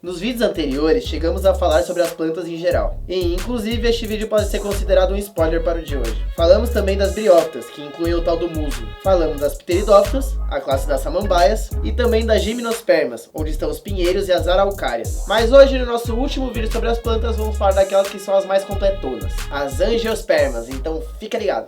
Nos vídeos anteriores, chegamos a falar sobre as plantas em geral. E, inclusive, este vídeo pode ser considerado um spoiler para o de hoje. Falamos também das briófitas, que incluem o tal do musgo. Falamos das pteridófitas, a classe das samambaias, e também das gimnospermas, onde estão os pinheiros e as araucárias. Mas hoje, no nosso último vídeo sobre as plantas, vamos falar daquelas que são as mais completonas, as angiospermas. Então, fica ligado!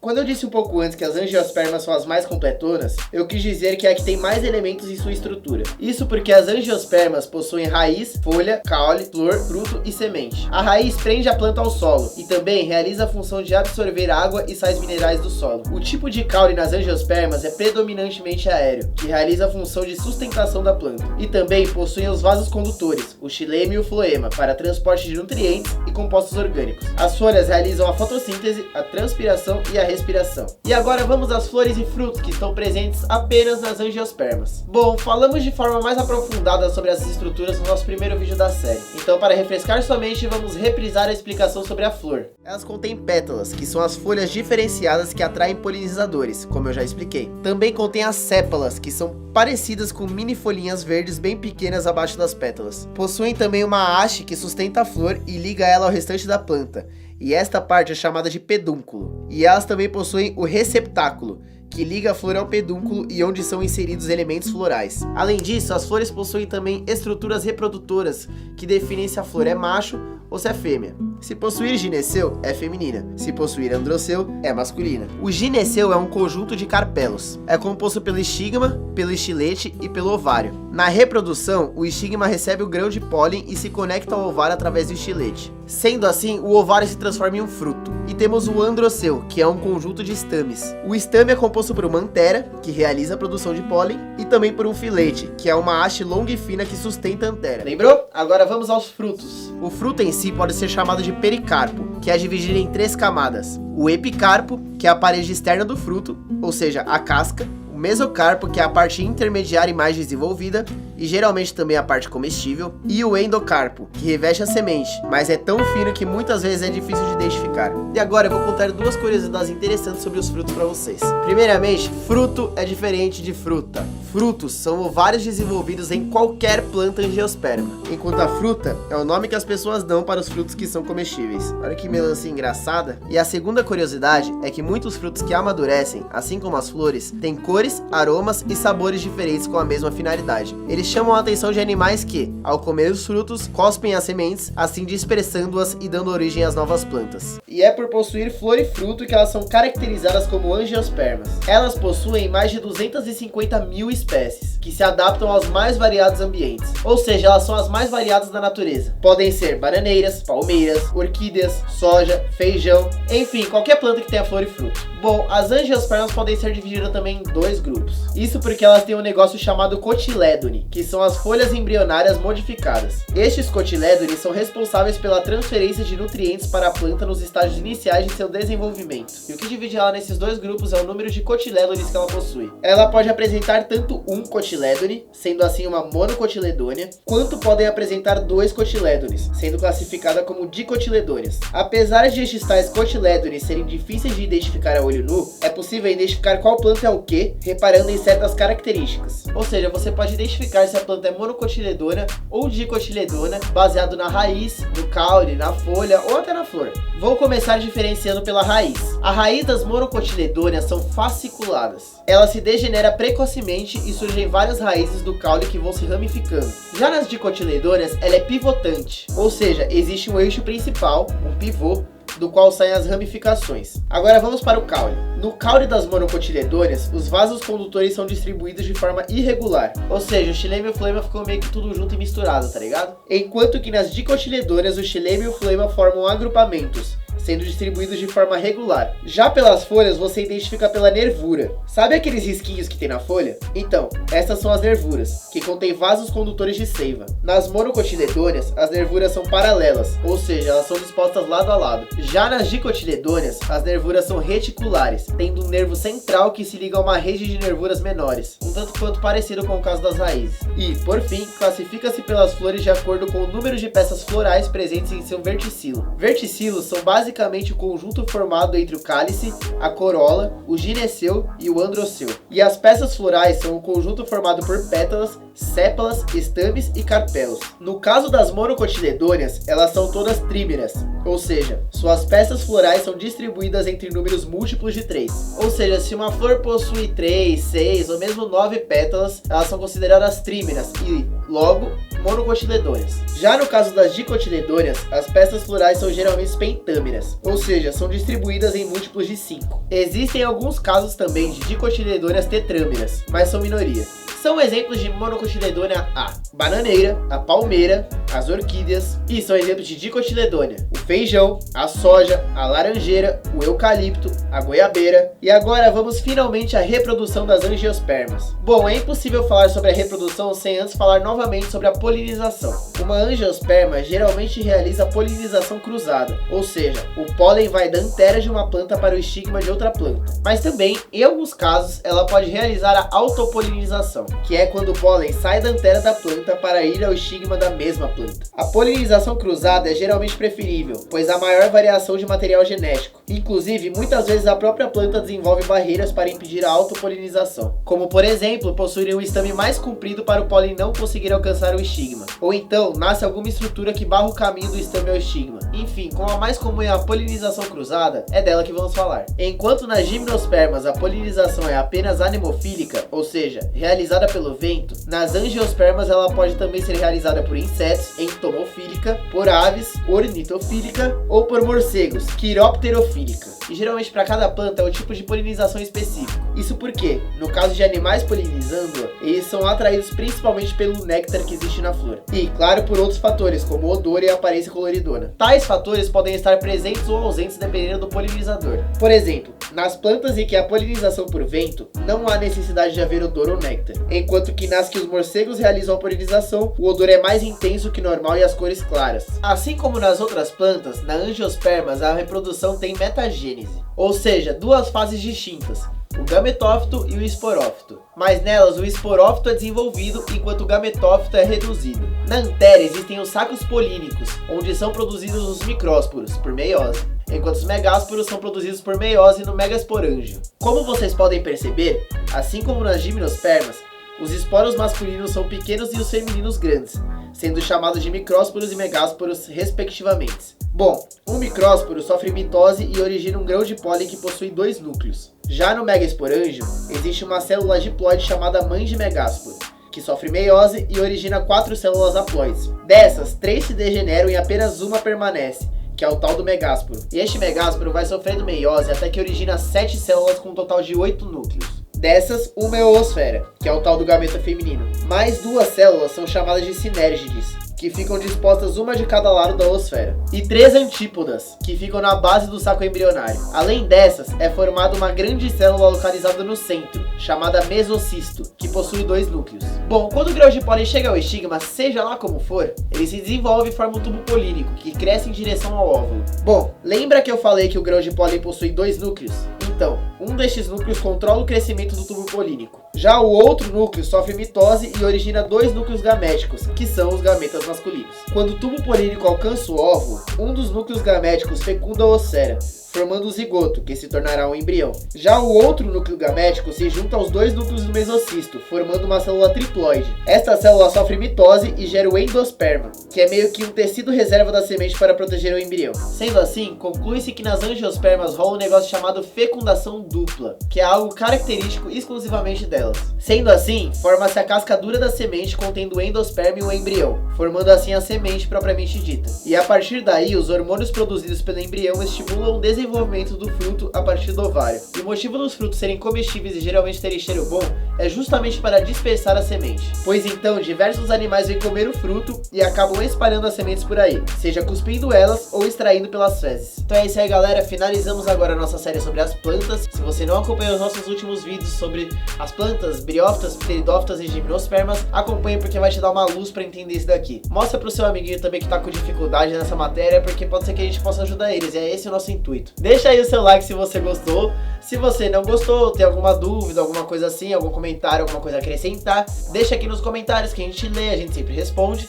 Quando eu disse um pouco antes que as angiospermas são as mais completonas, eu quis dizer que é a que tem mais elementos em sua estrutura. Isso porque as angiospermas possuem raiz, folha, caule, flor, fruto e semente. A raiz prende a planta ao solo e também realiza a função de absorver água e sais minerais do solo. O tipo de caule nas angiospermas é predominantemente aéreo, que realiza a função de sustentação da planta. E também possuem os vasos condutores, o xilema e o floema, para transporte de nutrientes e compostos orgânicos. As folhas realizam a fotossíntese, a transpiração e a respiração. E agora vamos às flores e frutos que estão presentes apenas nas angiospermas. Bom, falamos de forma mais aprofundada sobre essas estruturas no nosso primeiro vídeo da série. Então, para refrescar sua mente, vamos reprisar a explicação sobre a flor. Elas contêm pétalas, que são as folhas diferenciadas que atraem polinizadores, como eu já expliquei. Também contém as sépalas, que são parecidas com mini folhinhas verdes bem pequenas abaixo das pétalas. Possuem também uma haste que sustenta a flor e liga ela ao restante da planta. E esta parte é chamada de pedúnculo. E elas também possuem o receptáculo, que liga a flor ao pedúnculo e onde são inseridos elementos florais. Além disso, as flores possuem também estruturas reprodutoras, que definem se a flor é macho ou se é fêmea. Se possuir gineceu, é feminina. Se possuir androceu, é masculina. O gineceu é um conjunto de carpelos. É composto pelo estigma, pelo estilete e pelo ovário. Na reprodução, o estigma recebe o grão de pólen e se conecta ao ovário através do estilete. Sendo assim, o ovário se transforma em um fruto. E temos o androceu, que é um conjunto de estames. O estame é composto por uma antera, que realiza a produção de pólen, e também por um filete, que é uma haste longa e fina que sustenta a antera. Lembrou? Agora vamos aos frutos. O fruto em si pode ser chamado de pericarpo, que é dividido em 3 camadas. O epicarpo, que é a parede externa do fruto, ou seja, a casca. O mesocarpo, que é a parte intermediária e mais desenvolvida, e geralmente também a parte comestível, e o endocarpo, que reveste a semente, mas é tão fino que muitas vezes é difícil de identificar. E agora eu vou contar 2 curiosidades interessantes sobre os frutos para vocês. Primeiramente, fruto é diferente de fruta. Frutos são ovários desenvolvidos em qualquer planta angiosperma, enquanto a fruta é o nome que as pessoas dão para os frutos que são comestíveis. Olha que melancia engraçada. E a segunda curiosidade é que muitos frutos que amadurecem, assim como as flores, têm cores, aromas e sabores diferentes com a mesma finalidade. Eles chamam a atenção de animais que, ao comer os frutos, cospem as sementes, assim dispersando-as e dando origem às novas plantas. E é por possuir flor e fruto que elas são caracterizadas como angiospermas. Elas possuem mais de 250 mil espécies, que se adaptam aos mais variados ambientes. Ou seja, elas são as mais variadas da natureza. Podem ser bananeiras, palmeiras, orquídeas, soja, feijão, enfim, qualquer planta que tenha flor e fruto. Bom, as angiospermas podem ser divididas também em 2 grupos. Isso porque elas têm um negócio chamado cotilédone, que são as folhas embrionárias modificadas. Estes cotilédones são responsáveis pela transferência de nutrientes para a planta nos estágios iniciais de seu desenvolvimento. E o que divide ela nesses 2 grupos é o número de cotilédones que ela possui. Ela pode apresentar tanto um cotilédone, sendo assim uma monocotiledônea, quanto podem apresentar 2 cotilédones, sendo classificada como dicotiledôneas. Apesar de estes tais cotilédones serem difíceis de identificar a olho nu, é possível identificar qual planta é o que, reparando em certas características. Ou seja, você pode identificar se a planta é monocotiledona ou dicotiledona, baseado na raiz, no caule, na folha ou até na flor. Vou começar diferenciando pela raiz. A raiz das monocotiledôneas são fasciculadas. Ela se degenera precocemente e surgem várias raízes do caule que vão se ramificando. Já nas dicotiledôneas, ela é pivotante, ou seja, existe um eixo principal, um pivô, do qual saem as ramificações. Agora vamos para o caule. No caule das monocotiledôneas, os vasos condutores são distribuídos de forma irregular, ou seja, o xilema e o floema ficam meio que tudo junto e misturado, tá ligado? Enquanto que nas dicotiledôneas, o xilema e o floema formam agrupamentos, sendo distribuídos de forma regular. Já pelas folhas, você identifica pela nervura. Sabe aqueles risquinhos que tem na folha? Então, essas são as nervuras, que contêm vasos condutores de seiva. Nas monocotiledôneas, as nervuras são paralelas, ou seja, elas são dispostas lado a lado. Já nas dicotiledôneas, as nervuras são reticulares, tendo um nervo central que se liga a uma rede de nervuras menores, um tanto quanto parecido com o caso das raízes. E, por fim, classifica-se pelas flores de acordo com o número de peças florais presentes em seu verticilo. Verticilos são basicamente basicamente o conjunto formado entre o cálice, a corola, o gineceu e o androceu. E as peças florais são o conjunto formado por pétalas, sépalas, estames e carpelos. No caso das monocotiledôneas, elas são todas trímeras, ou seja, suas peças florais são distribuídas entre números múltiplos de 3. Ou seja, se uma flor possui 3, 6 ou mesmo 9 pétalas, elas são consideradas trímeras e, logo, monocotiledôneas. Já no caso das dicotiledôneas, as peças florais são geralmente pentâmeras, ou seja, são distribuídas em múltiplos de 5. Existem alguns casos também de dicotiledôneas tetrâmeras, mas são minoria. São exemplos de monocotiledônea a bananeira, a palmeira, as orquídeas, e são exemplos de dicotiledônea o feijão, a soja, a laranjeira, o eucalipto, a goiabeira. E agora vamos finalmente à reprodução das angiospermas. Bom, é impossível falar sobre a reprodução sem antes falar novamente sobre a polinização. Uma angiosperma geralmente realiza a polinização cruzada, ou seja, o pólen vai da antera de uma planta para o estigma de outra planta. Mas também, em alguns casos, ela pode realizar a autopolinização, que é quando o pólen sai da antera da planta para ir ao estigma da mesma planta. A polinização cruzada é geralmente preferível, pois há maior variação de material genético. Inclusive, muitas vezes a própria planta desenvolve barreiras para impedir a autopolinização, como por exemplo, possuir um estame mais comprido para o pólen não conseguir alcançar o estigma, ou então nasce alguma estrutura que barra o caminho do estame ao estigma. Enfim, como a mais comum é a polinização cruzada, é dela que vamos falar. Enquanto nas gimnospermas a polinização é apenas anemofílica, ou seja, realizada pelo vento, nas angiospermas ela pode também ser realizada por insetos, entomofílica, por aves, ornitofílica ou por morcegos, quiropterofílica. E geralmente para cada planta é o tipo de polinização específico. Isso porque, no caso de animais polinizando, eles são atraídos principalmente pelo néctar que existe na flor. E, claro, por outros fatores, como odor e aparência coloridona. Tais fatores podem estar presentes ou ausentes dependendo do polinizador. Por exemplo, nas plantas em que a polinização por vento, não há necessidade de haver odor ou néctar. Enquanto que nas que os morcegos realizam a polinização, o odor é mais intenso que normal e as cores claras. Assim como nas outras plantas, na angiospermas a reprodução tem metagênese, ou seja, duas fases distintas, o gametófito e o esporófito. Mas nelas o esporófito é desenvolvido enquanto o gametófito é reduzido. Na antera existem os sacos polínicos, onde são produzidos os micrósporos, por meiose, enquanto os megásporos são produzidos por meiose no megasporângio. Como vocês podem perceber, assim como nas gimnospermas, os esporos masculinos são pequenos e os femininos grandes, sendo chamados de micrósporos e megásporos respectivamente. Bom, um micrósporo sofre mitose e origina um grão de pólen que possui 2 núcleos. Já no megasporângio, existe uma célula diploide chamada mãe de megásporo, que sofre meiose e origina 4 células haploides. Dessas, 3 se degeneram e apenas uma permanece, que é o tal do megásporo. E este megásporo vai sofrendo meiose até que origina 7 células com um total de 8 núcleos. Dessas, uma é a oosfera, que é o tal do gameta feminino. Mais 2 células são chamadas de sinérgides, que ficam dispostas uma de cada lado da oosfera. E 3 antípodas, que ficam na base do saco embrionário. Além dessas, é formada uma grande célula localizada no centro, chamada mesocisto, que possui 2 núcleos. Bom, quando o grão de pólen chega ao estigma, seja lá como for, ele se desenvolve e forma um tubo polínico, que cresce em direção ao óvulo. Bom, lembra que eu falei que o grão de pólen possui 2 núcleos? Então, um destes núcleos controla o crescimento do tubo polínico. Já o outro núcleo sofre mitose e origina 2 núcleos gaméticos, que são os gametas masculinos. Quando o tubo polínico alcança o óvulo, um dos núcleos gaméticos fecunda a oocera, formando o zigoto, que se tornará um embrião. Já o outro núcleo gamético se junta aos 2 núcleos do mesocisto, formando uma célula triploide. Esta célula sofre mitose e gera o endosperma, que é meio que um tecido reserva da semente para proteger o embrião. Sendo assim, conclui-se que nas angiospermas rola um negócio chamado fecundação dupla, que é algo característico exclusivamente delas. Sendo assim, forma-se a casca dura da semente contendo o endosperma e o embrião, formando assim a semente propriamente dita. E a partir daí, os hormônios produzidos pelo embrião estimulam o desenvolvimento do fruto a partir do ovário. E o motivo dos frutos serem comestíveis e geralmente terem cheiro bom é justamente para dispersar a semente. Pois então, diversos animais vêm comer o fruto e acabam espalhando as sementes por aí, seja cuspindo elas ou extraindo pelas fezes. Então é isso aí, galera, finalizamos agora a nossa série sobre as plantas. Se você não acompanhou os nossos últimos vídeos sobre as plantas, briófitas, pteridófitas e gimnospermas, acompanhe porque vai te dar uma luz para entender isso daqui. Mostra pro seu amiguinho também que tá com dificuldade nessa matéria, porque pode ser que a gente possa ajudar eles, e é esse o nosso intuito. Deixa aí o seu like se você gostou. Se você não gostou, tem alguma dúvida, alguma coisa assim, algum comentário, comentário, alguma coisa a acrescentar, deixa aqui nos comentários que a gente lê, a gente sempre responde.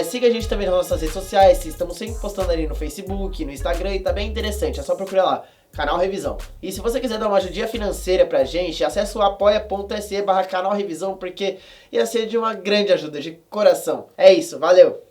Siga a gente também nas nossas redes sociais, estamos sempre postando ali no Facebook, no Instagram, e tá bem interessante, é só procurar lá, Canal Revisão. E se você quiser dar uma ajudinha financeira pra gente, acesse o apoia.se/canal Revisão, porque ia ser de uma grande ajuda, de coração. É isso, valeu!